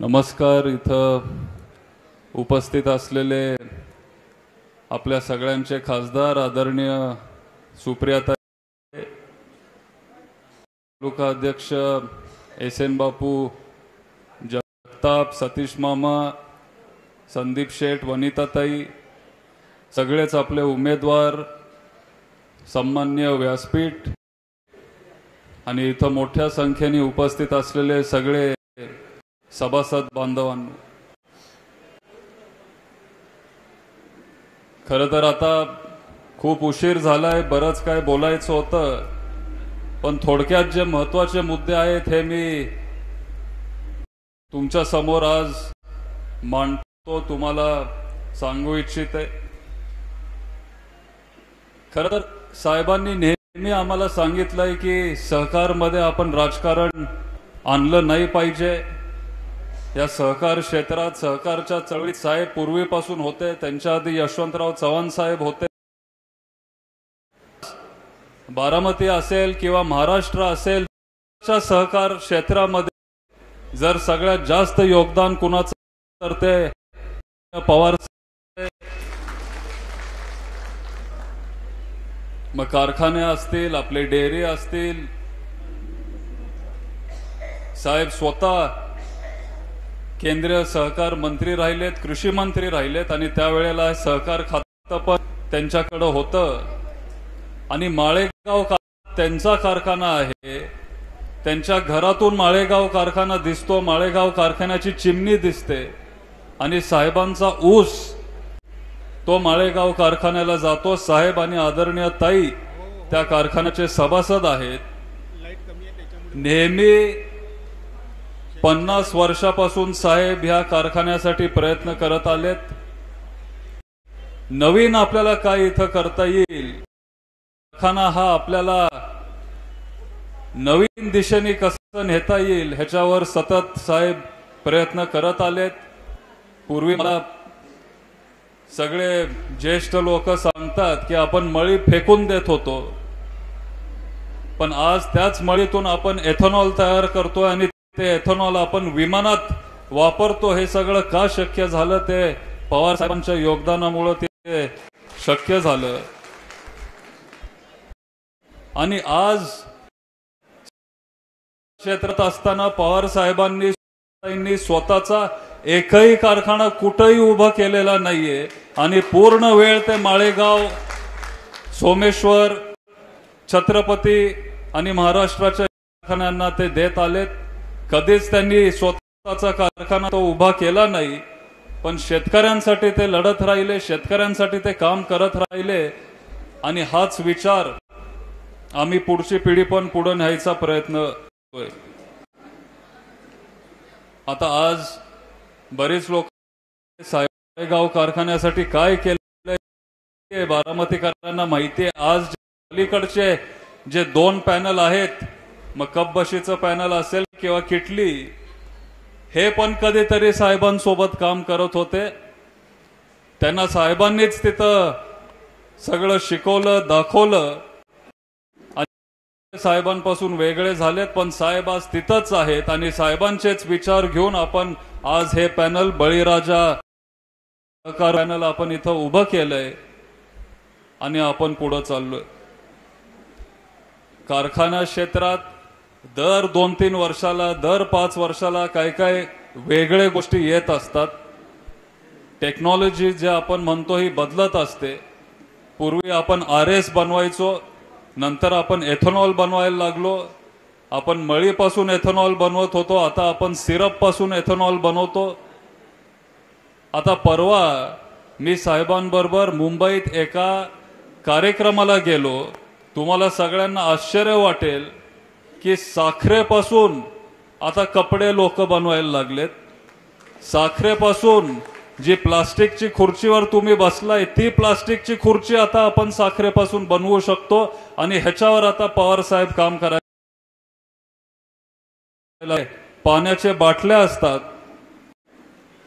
नमस्कार. इथं उपस्थित असलेले आपल्या सगळ्यांचे खासदार आदरणीय सुप्रियाताई, तालुका अध्यक्ष एसएन बापू, जगताप, सतीश मामा, संदीप शेठ, वनिताताई, सगळेच आपले उमेदवार, सन्माननीय व्यासपीठ आणि इथं मोठ्या संख्येने उपस्थित असलेले सगळे सभासद बांधवांनो, खरं तर आता खूप उशीर झालाय, बरंच काय बोलायचं होतं, पण थोडक्यात जे महत्त्वाचे मुद्दे आहेत हे मी तुमच्या समोर आज मांडतो, तुम्हाला सांगू इच्छिते. खरं तर साहेबांनी नेहमी आम्हाला सांगितलंय की सहकारमध्ये आपण राजकारण आणलं नाही पाहिजे. या सहकार क्षेत्रात, सहकारच्या चळवळीत साहेब पूर्वीपासून होते, त्यांच्या आधी यशवंतराव चव्हाण साहेब होते. बारामती असेल किंवा महाराष्ट्र असेल, सहकार क्षेत्रामध्ये जर सगळ्यात जास्त योगदान कुणाचं तर ते पवार. मग कारखाने असतील, आपले डेअरी असतील, साहेब स्वतः केंद्रीय सहकार मंत्री राहिलेत, कृषी मंत्री राहिलेत आणि त्यावेळेला सहकार खातं पण त्यांच्याकडे होतं. आणि माळेगाव त्यांचा कारखाना आहे, त्यांच्या घरातून माळेगाव कारखाना दिसतो, माळेगाव कारखान्याची चिमणी दिसते आणि साहेबांचा ऊस तो माळेगाव कारखान्याला जातो. साहेब आणि आदरणीय ताई त्या कारखान्याचे सभासद आहेत. नेहमी 50 वर्षापासून साहेब ह्या कारखान्यासाठी प्रयत्न करत आलेत. नवीन आपल्याला काय इथं करता येईल, कारखाना हा आपल्याला नवीन दिशेने कसं नेता येईल ह्याच्यावर सतत साहेब प्रयत्न करत आलेत. पूर्वी मला सगळे ज्येष्ठ लोक सांगतात की आपण मळी फेकून देत होतो, पण आज त्याच मळीतून आपण एथेनॉल तयार करतोय आणि ते एथेनॉल आपण विमानात वापरतो. हे सगळं का शक्य झालं, ते पवार साहेबांच्या योगदानामुळे ते शक्य झालं. आणि आज क्षेत्रात असताना पवार साहेबांनी स्वतःचा एकही कारखाना कुठेही उभा केलेला नाहीये आणि पूर्ण वेळ ते माळेगाव, सोमेश्वर, छत्रपती आणि महाराष्ट्राच्या कारखान्यांना ते देत आलेत. कधीच त्यांनी स्वतःचा कारखाना तो उभा केला नाही, पण शेतकऱ्यांसाठी ते लढत राहिले, शेतकऱ्यांसाठी ते काम करत राहिले. आणि हाच विचार आम्ही पुढची पिढी पण पुढे न्यायचा प्रयत्न करतोय. आता आज बरेच लोक साहेबगाव कारखान्यासाठी काय केलं बारामतीकरांना माहिती आहे. आज अलीकडचे जे 2 पॅनल आहेत, मग कपबशीचं पॅनल असेल किंवा किटली, हे पण कधीतरी साहेबांसोबत काम करत होते. त्यांना साहेबांनीच तिथं सगळं शिकवलं, दाखवलं आणि साहेबांपासून वेगळे झालेत, पण साहेब आज तिथंच आहेत आणि साहेबांचेच विचार घेऊन आपण आज हे पॅनल, बळीराजा सहकार पॅनल आपण इथं उभं केलंय आणि आपण पुढे चाललोय. कारखाना क्षेत्रात दर 2-3 वर्षाला, दर 5 वर्षाला काय काय वेगळे गोष्टी येत असतात. टेक्नॉलॉजी जे आपण म्हणतो ही बदलत असते. पूर्वी आपण RS बनवायचो, नंतर आपण एथेनॉल बनवायला लागलो. आपण मळीपासून एथेनॉल बनवत होतो, आता आपण सिरप पासून एथेनॉल बनवतो. आता परवा मी साहेबांबरोबर मुंबईत एका कार्यक्रमाला गेलो. तुम्हाला सगळ्यांना आश्चर्य वाटेल की साखरेपासून आता कपडे लोक बनवायला लागलेत. साखरेपासून जी प्लास्टिकची खुर्चीवर तुम्ही बसलाय, ती प्लास्टिकची खुर्ची आता आपण साखरेपासून बनवू शकतो आणि ह्याच्यावर आता पवार साहेब काम करायला. पाण्याचे बाटल्या असतात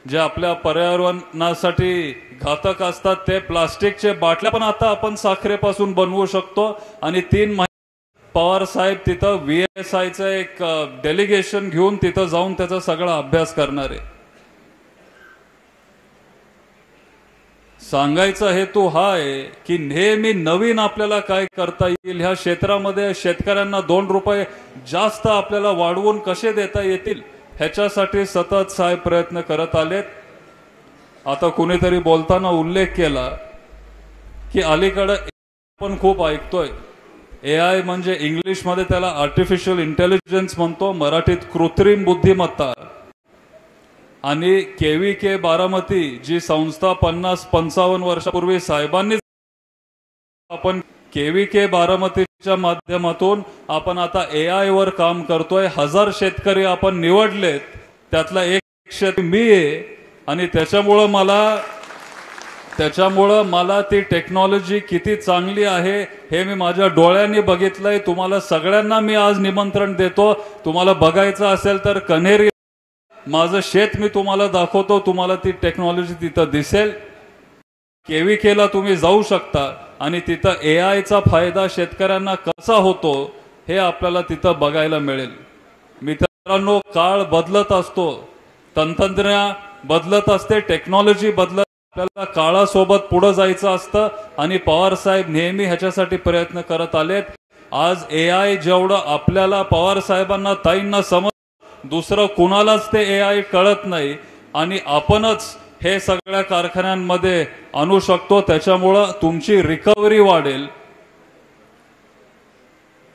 जे आपल्या पर्यावरणासाठी घातक असतात, ते प्लास्टिकचे बाटल्या पण आता आपण साखरेपासून बनवू शकतो. आणि 3 महिने पवार साहेब तिथं VSIचं एक डेलिगेशन घेऊन तिथं जाऊन त्याचा सगळा अभ्यास करणार आहे. सांगायचा हेतू हा आहे की नेहमी नवीन आपल्याला काय करता येईल, ह्या क्षेत्रामध्ये शेतकऱ्यांना 2 रुपये जास्त आपल्याला वाढवून कसे देता येतील ह्याच्यासाठी सतत साहेब प्रयत्न करत आलेत. आता कुणीतरी बोलताना उल्लेख केला की अलीकडे आपण खूप ऐकतोय AI म्हणजे इंग्लिशमध्ये त्याला आर्टिफिशियल इंटेलिजन्स म्हणतो, मराठीत कृत्रिम बुद्धिमत्ता. आणि KVK बारामती जी संस्था 50-55 वर्षापूर्वी साहेबांनी, आपण KVK बारामतीच्या माध्यमातून आपण आता AI वर काम करतोय. 1000 शेतकरी आपण निवडलेत, त्यातला एक शेतकरी मी आहे. आणि त्याच्यामुळं मला ती टेक्नॉलॉजी किती चांगली आहे हे मी माझ्या डोळ्यांनी बघितलंय. तुम्हाला सगळ्यांना मी आज निमंत्रण देतो, तुम्हाला बघायचं असेल तर कन्हेरी माझं शेत मी तुम्हाला दाखवतो, तुम्हाला ती टेक्नॉलॉजी तिथं दिसेल. KVKला तुम्ही जाऊ शकता आणि तिथं AIचा फायदा शेतकऱ्यांना कसा होतो हे आपल्याला तिथं बघायला मिळेल. मित्रांनो, काळ बदलत असतो, तंत्रज्ञान बदलत असते, टेक्नॉलॉजी बदलत, आपल्याला काळासोबत पुढे जायचं असतं आणि पवार साहेब नेहमी ह्याच्यासाठी प्रयत्न करत आलेत. आज AI जेवढं आपल्याला पवार साहेबांना ताईंना समज, दुसरं कुणालाच ते AI कळत नाही आणि आपणच हे सगळ्या कारखान्यांमध्ये आणू शकतो. त्याच्यामुळं तुमची रिकव्हरी वाढेल,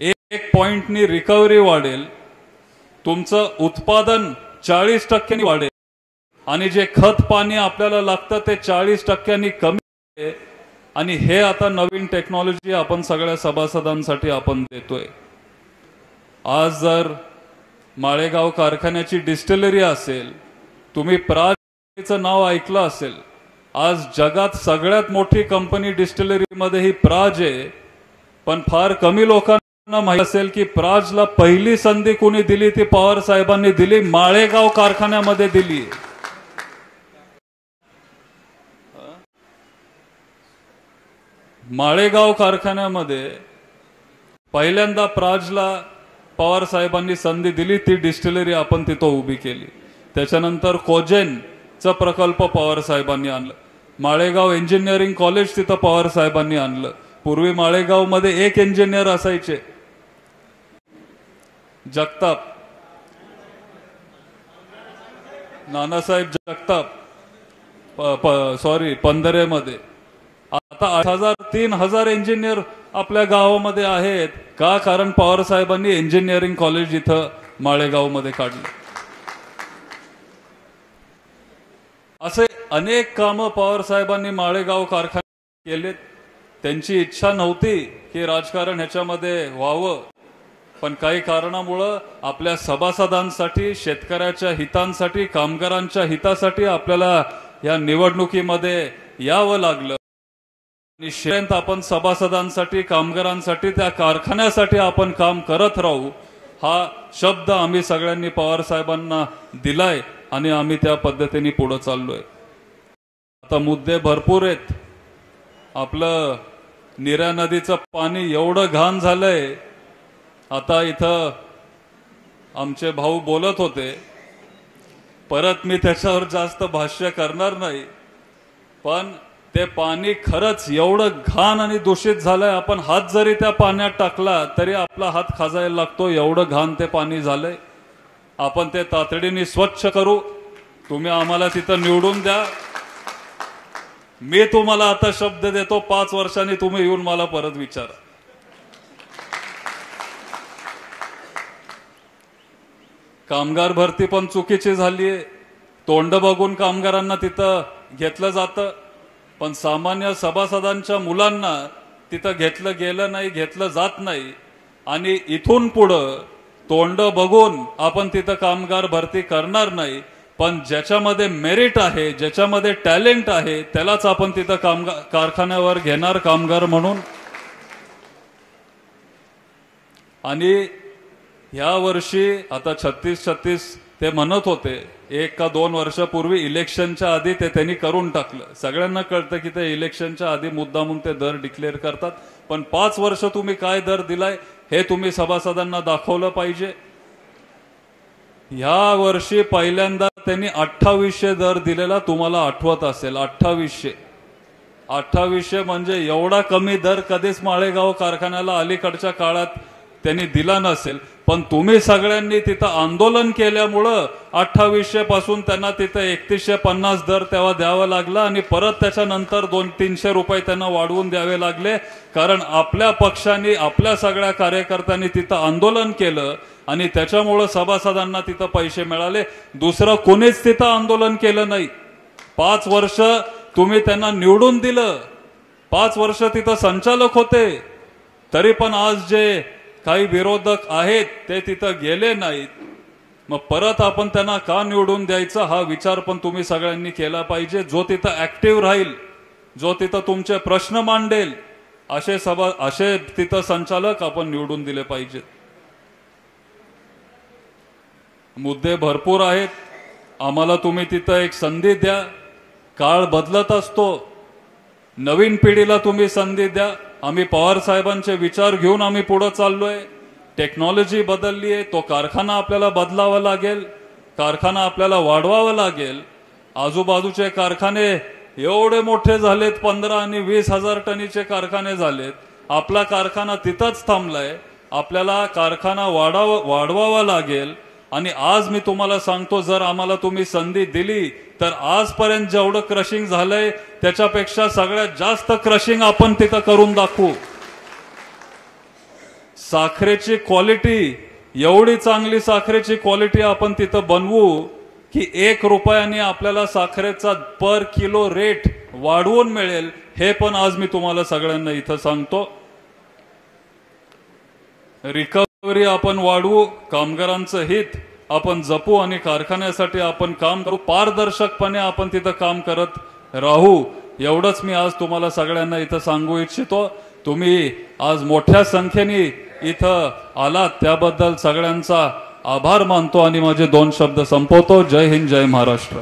1 पॉइंटनी रिकव्हरी वाढेल, तुमचं उत्पादन 40% वाढेल आणि जे खत पाणी आपल्याला लागतं ते 40% कमी आहे. आणि हे आता नवीन टेक्नॉलॉजी आपण सगळ्या सभासदांसाठी आपण देतोय. आज जर माळेगाव कारखान्याची डिस्टिलरी असेल, तुम्ही प्राजचं नाव ऐकलं असेल, आज जगात सगळ्यात मोठी कंपनी डिस्टिलरीमध्ये ही प्राज आहे. पण फार कमी लोकांना माहिती असेल की प्राजला पहिली संधी कोणी दिली, ती पवार साहेबांनी दिली, माळेगाव कारखान्यामध्ये दिली. माळेगाव कारखान्यामध्ये पहिल्यांदा प्राजला पवार साहेबांनी संधी दिली, ती डिस्टिलरी आपण तिथं उभी केली. त्याच्यानंतर कोजेनचा प्रकल्प पवार साहेबांनी आणलं, माळेगाव इंजिनिअरिंग कॉलेज तिथं पवार साहेबांनी आणलं. पूर्वी माळेगावमध्ये 1 इंजिनियर असायचे, जगताप, नानासाहेब जगताप, पंधरेमध्ये. आता 8,000-3,000 इंजिनियर आपल्या गावामध्ये आहेत. का? कारण पवार साहेबांनी इंजिनिअरिंग कॉलेज इथं माळेगावमध्ये काढलं. असे अनेक कामं पवार साहेबांनी माळेगाव कारखान्यात केलेत. त्यांची इच्छा नव्हती की राजकारण ह्याच्यामध्ये व्हावं, पण काही कारणामुळं आपल्या सभासदांसाठी, शेतकऱ्याच्या हितांसाठी, कामगारांच्या हितासाठी आपल्याला या निवडणुकीमध्ये यावं लागलं. निश्चित आपण सभासदांसाठी, कामगारांसाठी, त्या कारखान्यासाठी आपण काम करत राहू, हा शब्द आम्ही सगळ्यांनी पवार साहेबांना दिलाय आणि आम्ही त्या पद्धतीने पुढे चाललोय. आता मुद्दे भरपूर आहेत. आपलं नीरा नदीचं पाणी एवढं घाण झालंय. आता इथं आमचे भाऊ बोलत होते, परत मी त्याच्यावर जास्त भाष्य करणार नाही, पण ते पाणी खरंच एवढं घाण आणि दूषित झालंय. आपण हात जरी त्या पाण्यात टाकला तरी आपला हात खाजायला लागतो, एवढं घाण ते पाणी झालंय. आपण ते तातडीने स्वच्छ करू. तुम्ही आम्हाला तिथं निवडून द्या. मी तुम्हाला आता शब्द देतो, 5 वर्षांनी तुम्ही येऊन मला परत विचारा. कामगार भरती पण चुकीची झालीये. तोंड बघून कामगारांना तिथं घेतलं जातं, पण सामान्य सभासदांच्या मुलांना तिथं घेतलं गेलं नाही, घेतलं जात नाही. आणि इथून पुढं तोंड बघून आपण तिथं कामगार भरती करणार नाही, पण ज्याच्यामध्ये मेरिट आहे, ज्याच्यामध्ये टॅलेंट आहे, त्यालाच आपण तिथं कारखान्यावर घेणार कामगार म्हणून. आणि ह्या वर्षी आता 36 ते म्हणत होते 1 का 2 वर्षापूर्वी इलेक्शनच्या आधी ते त्यांनी करून टाकलं. सगळ्यांना कळतं की ते इलेक्शनच्या आधी मुद्दामून ते दर डिक्लेअर करतात. पण 5 वर्ष तुम्ही काय दर दिलाय हे तुम्ही सभासदांना दाखवलं पाहिजे. ह्या वर्षी पहिल्यांदा त्यांनी 2800 दर दिलेला तुम्हाला आठवत असेल. 2800 म्हणजे एवढा कमी दर कधीच माळेगाव कारखान्याला अलीकडच्या काळात त्यांनी दिला नसेल. पण तुम्ही सगळ्यांनी तिथं आंदोलन केल्यामुळं 2800 पासून त्यांना तिथं 3150 दर तेव्हा द्यावा लागला आणि परत त्याच्यानंतर 200-300 रुपये त्यांना वाढवून द्यावे लागले. कारण आपल्या पक्षाने आपल्या सगळ्या कार्यकर्त्यांनी तिथं आंदोलन केलं आणि त्याच्यामुळं सभासदांना तिथं पैसे मिळाले. दुसरं कोणीच तिथं आंदोलन केलं नाही. 5 वर्ष तुम्ही त्यांना निवडून दिलं. 5 वर्ष तिथं संचालक होते. तरी पण आज जे काही विरोधक आहेत ते तिथं गेले नाहीत. मग परत आपण त्यांना का निवडून द्यायचं हा विचार पण तुम्ही सगळ्यांनी केला पाहिजे. जो तिथं ऍक्टिव्ह राहील, जो तिथं तुमचे प्रश्न मांडेल, असे तिथं संचालक आपण निवडून दिले पाहिजेत. मुद्दे भरपूर आहेत. आम्हाला तुम्ही तिथं एक संधी द्या. काळ बदलत असतो. नवीन पिढीला तुम्ही संधी द्या. आम्ही पवार साहेबांचे विचार घेऊन आम्ही पुढे चाललोय. टेक्नॉलॉजी बदलली आहे. तो कारखाना आपल्याला बदलावा लागेल. कारखाना आपल्याला वाढवावा लागेल. आजूबाजूचे कारखाने एवढे मोठे झालेत. 15 आणि 20 हजार टनीचे कारखाने झालेत. आपला कारखाना तिथंच थांबलाय. आपल्याला कारखाना वाढवावा लागेल. आणि आज मी तुम्हाला सांगतो, जर आम्हाला तुम्ही संधी दिली तर आजपर्यंत जेवढं क्रशिंग झालंय त्याच्यापेक्षा सगळ्यात जास्त क्रशिंग आपण तिथं करून दाखवू. साखरेची क्वालिटी, एवढी चांगली साखरेची क्वालिटी आपण तिथं बनवू की 1 रुपयाने आपल्याला साखरेचा पर किलो रेट वाढवून मिळेल. हे पण आज मी तुम्हाला सगळ्यांना इथं सांगतो. रिकव्हरी आपण वाढवू. कामगारांचं हित आपण जपू आणि कारखान्यासाठी आपण काम करू. पारदर्शकपणे आपण तिथं काम करत राहू. एवढंच मी आज तुम्हाला सगळ्यांना इथं सांगू इच्छितो. तुम्ही आज मोठ्या संख्येने इथं आलात त्याबद्दल सगळ्यांचा आभार मानतो आणि माझे 2 शब्द संपवतो. जय हिंद, जय महाराष्ट्र.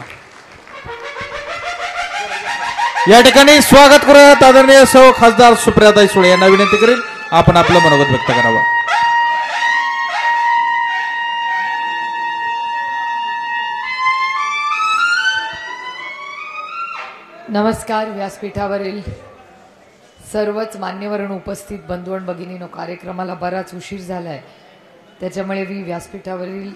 या ठिकाणी स्वागत करूयात आदरणीय सौ खासदार सुप्रियाताई सुळे यांना विनंती करेल आपण आपलं मनोगत व्यक्त करावं. नमस्कार. व्यासपीठावरील सर्वच मान्यवरण उपस्थित बंधू आणि भगिनींनो, कार्यक्रमाला बराच उशीर झालाय त्याच्यामुळे मी व्यासपीठावरील